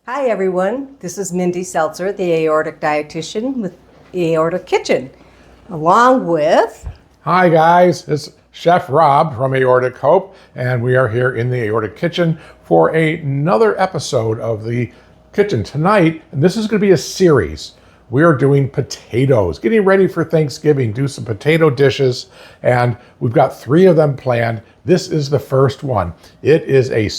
Hi everyone, this is Mindy Seltzer, the Aortic dietitian with the Aortic Kitchen, along with... Hi guys, it's Chef Rob from Aortic Hope, and we are here in the Aortic Kitchen for another episode of the kitchen tonight. And this is going to be a series. We are doing potatoes, getting ready for Thanksgiving, do some potato dishes, and we've got 3 of them planned. This is the first one. It is a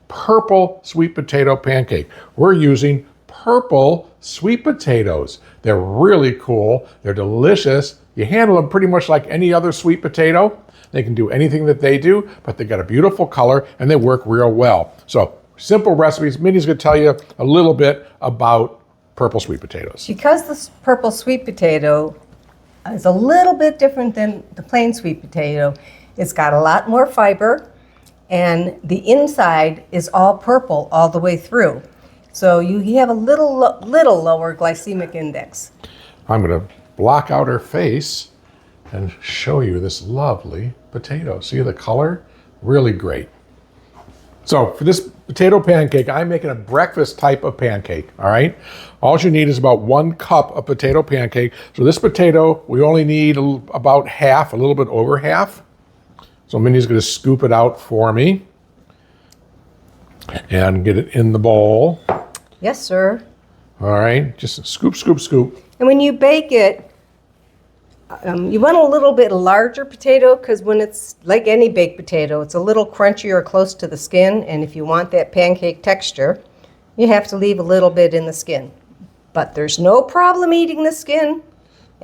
purple sweet potato pancake. We're using purple sweet potatoes. They're really cool. They're delicious. You handle them pretty much like any other sweet potato. They can do anything that they do, but they got a beautiful color and they work real well. So simple recipes. Minnie's going to tell you a little bit about purple sweet potatoes. Because this purple sweet potato is a little bit different than the plain sweet potato, it's got a lot more fiber, and the inside is all purple all the way through. So you have a little lower glycemic index. I'm going to block out her face and show you this lovely potato. See the color? Really great. So for this potato pancake, I'm making a breakfast type of pancake, all right? All you need is about 1 cup of potato pancake. So this potato, we only need about half, a little bit over half. So Minnie's going to scoop it out for me and get it in the bowl. Yes, sir. All right, just scoop, scoop, scoop. And when you bake it, you want a little bit larger potato, because when it's like any baked potato, it's a little crunchier close to the skin, and if you want that pancake texture, you have to leave a little bit in the skin. But there's no problem eating the skin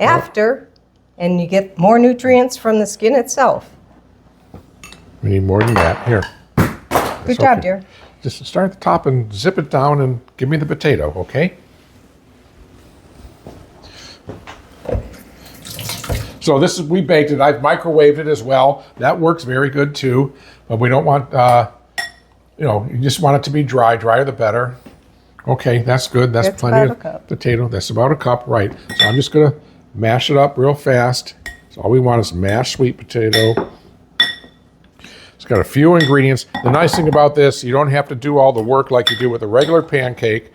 after, and you get more nutrients from the skin itself. We need more than that. Here. Good job, dear. Just start at the top and zip it down and give me the potato, okay? So this is, we baked it. I've microwaved it as well. That works very good too. But we don't want, you just want it to be dry. Drier the better. Okay, that's good. That's plenty of potato. That's about a cup, right. So I'm just gonna mash it up real fast. So all we want is mashed sweet potato. It's got a few ingredients. The nice thing about this, you don't have to do all the work like you do with a regular pancake.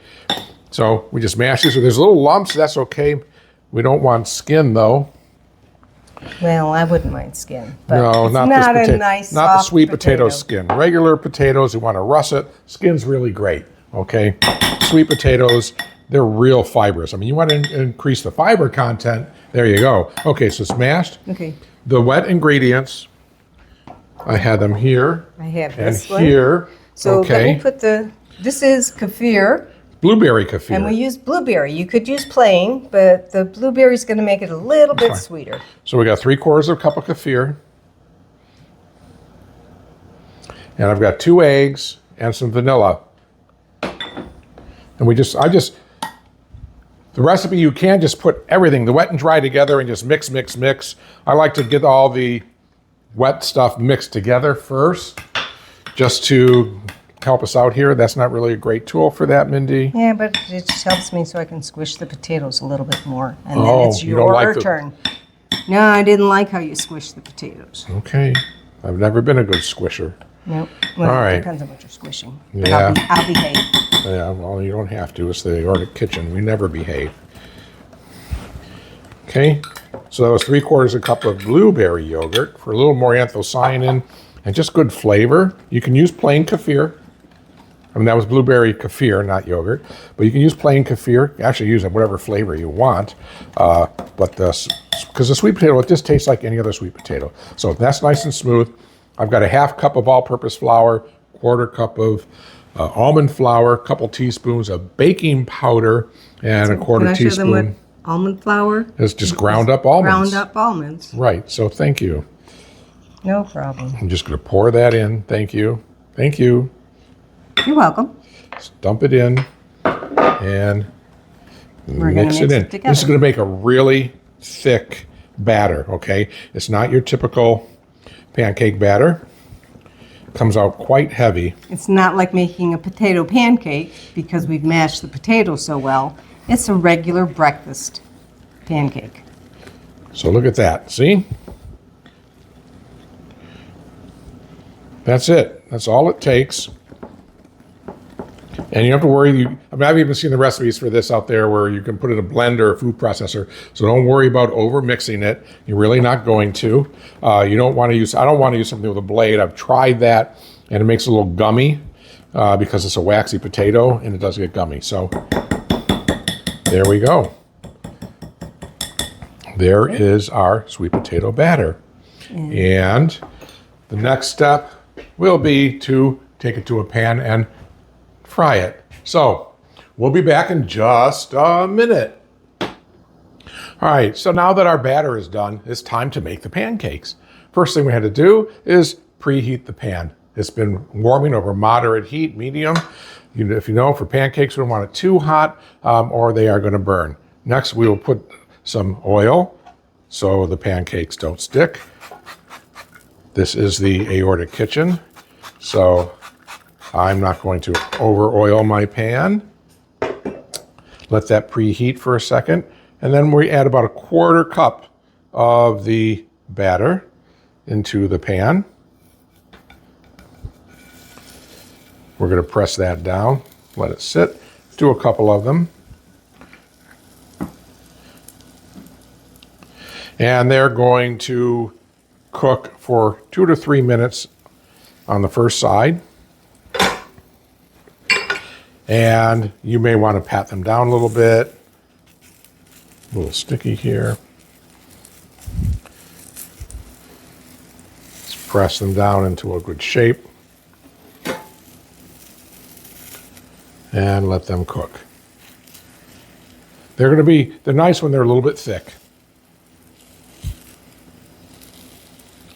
So we just mash these. So there's little lumps, that's okay. We don't want skin though. Well, I wouldn't mind skin, but no, it's not not this a nice, not the sweet potato skin. Regular potatoes, you want to russet. Skin's really great, okay? Sweet potatoes, they're real fibrous. I mean, you want to increase the fiber content. There you go. Okay, so it's mashed. Okay. The wet ingredients, I had them here. I have and this one. Here. So okay. let me put this is kefir. Blueberry kefir. And we use blueberry. You could use plain, but the blueberry is going to make it a little bit sweeter. So we got 3/4 of a cup of kefir. And I've got 2 eggs and some vanilla. And the recipe, you can just put everything, the wet and dry together and just mix, mix, mix. I like to get all the wet stuff mixed together first, just to help us out here. That's not really a great tool for that, Mindy. Yeah, but it just helps me so I can squish the potatoes a little bit more. And then it's your turn. No, I didn't like how you squished the potatoes. Okay. I've never been a good squisher. Nope. Well, all right. It depends on what you're squishing. But Yeah. I'll behave. Yeah, well, you don't have to. It's the Aortic Kitchen. We never behave. Okay. So that was 3/4 of a cup of blueberry yogurt for a little more anthocyanin and just good flavor. You can use plain kefir. I mean, that was blueberry kefir, not yogurt. But you can use plain kefir. Actually, use whatever flavor you want. Because the sweet potato, it just tastes like any other sweet potato. So that's nice and smooth. I've got a 1/2 cup of all-purpose flour, 1/4 cup of almond flour, a couple teaspoons of baking powder, and a 1/4 teaspoon. Almond flour? It's just ground up almonds. Ground up almonds. Right, so thank you. No problem. I'm just going to pour that in. Thank you. Thank you. You're welcome. Just dump it in and mix it in. Together. This is going to make a really thick batter, okay? It's not your typical pancake batter. It comes out quite heavy. It's not like making a potato pancake because we've mashed the potato so well. It's a regular breakfast pancake. So look at that. See? That's it. That's all it takes. And you don't have to worry. I've even seen the recipes for this out there where you can put it in a blender or food processor. So don't worry about over mixing it. You're really not going to. You don't want to use. I don't want to use something with a blade. I've tried that, and it makes it a little gummy because it's a waxy potato, and it does get gummy. So there we go. There is our sweet potato batter. And the next step will be to take it to a pan and fry it. So we'll be back in just a minute. All right, so now that our batter is done, it's time to make the pancakes. First thing we had to do is preheat the pan. It's been warming over moderate heat, medium. If you know, for pancakes, we don't want it too hot or they are going to burn. Next, we will put some oil so the pancakes don't stick. This is the Aortic Kitchen, so I'm not going to over oil my pan. Let that preheat for a second, and then we add about a 1/4 cup of the batter into the pan. We're going to press that down, let it sit, do a couple of them. And they're going to cook for 2 to 3 minutes on the first side. And you may want to pat them down a little bit. A little sticky here. Let's press them down into a good shape. And let them cook. They're nice when they're a little bit thick.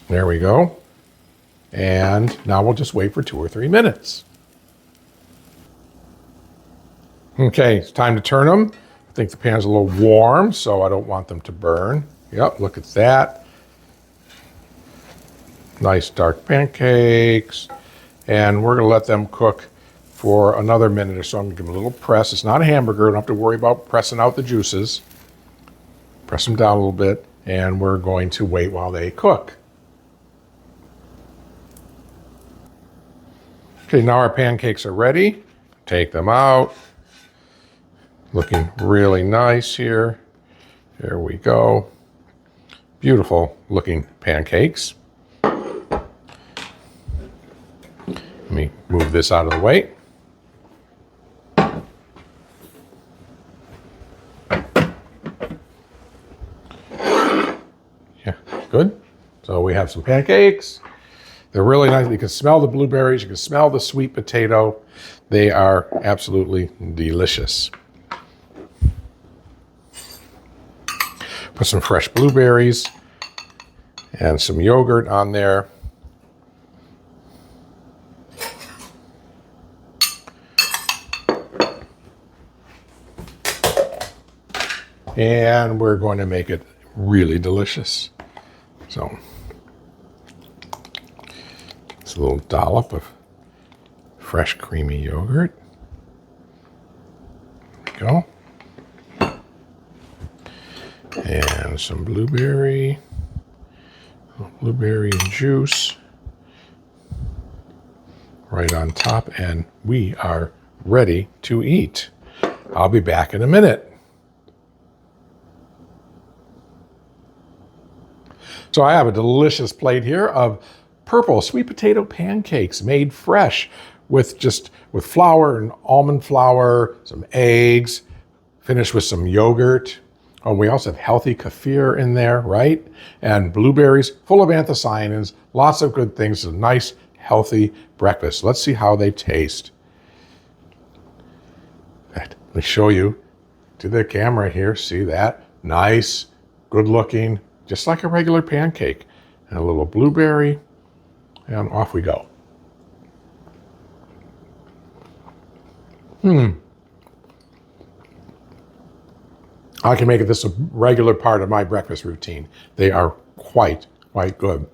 There we go. And now we'll just wait for 2 or 3 minutes. Okay, it's time to turn them. I think the pan's a little warm, so I don't want them to burn. Yep, look at that. Nice dark pancakes. And we're going to let them cook for another minute or so. I'm going to give them a little press. It's not a hamburger. Don't have to worry about pressing out the juices. Press them down a little bit, and we're going to wait while they cook. Okay, now our pancakes are ready. Take them out. Looking really nice here. There we go. Beautiful looking pancakes. Let me move this out of the way. Yeah, good. So we have some pancakes. They're really nice. You can smell the blueberries. You can smell the sweet potato. They are absolutely delicious. Put some fresh blueberries and some yogurt on there. And we're going to make it really delicious. So it's a little dollop of fresh creamy yogurt. There we go. And some blueberry juice right on top, and we are ready to eat. I'll be back in a minute. So I have a delicious plate here of purple sweet potato pancakes made fresh with flour and almond flour, some eggs, finished with some yogurt. Oh, we also have healthy kefir in there, right? And blueberries full of anthocyanins, lots of good things. A nice, healthy breakfast. Let's see how they taste. Let me show you to the camera here. See that? Nice, good looking, just like a regular pancake. And a little blueberry, and off we go. I can make this a regular part of my breakfast routine. They are quite good.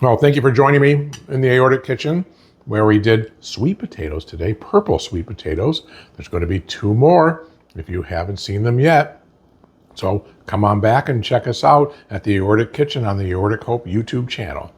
Well, thank you for joining me in the Aortic Kitchen, where we did sweet potatoes today, purple sweet potatoes. There's going to be 2 more if you haven't seen them yet. So come on back and check us out at the Aortic Kitchen on the Aortic Hope YouTube channel.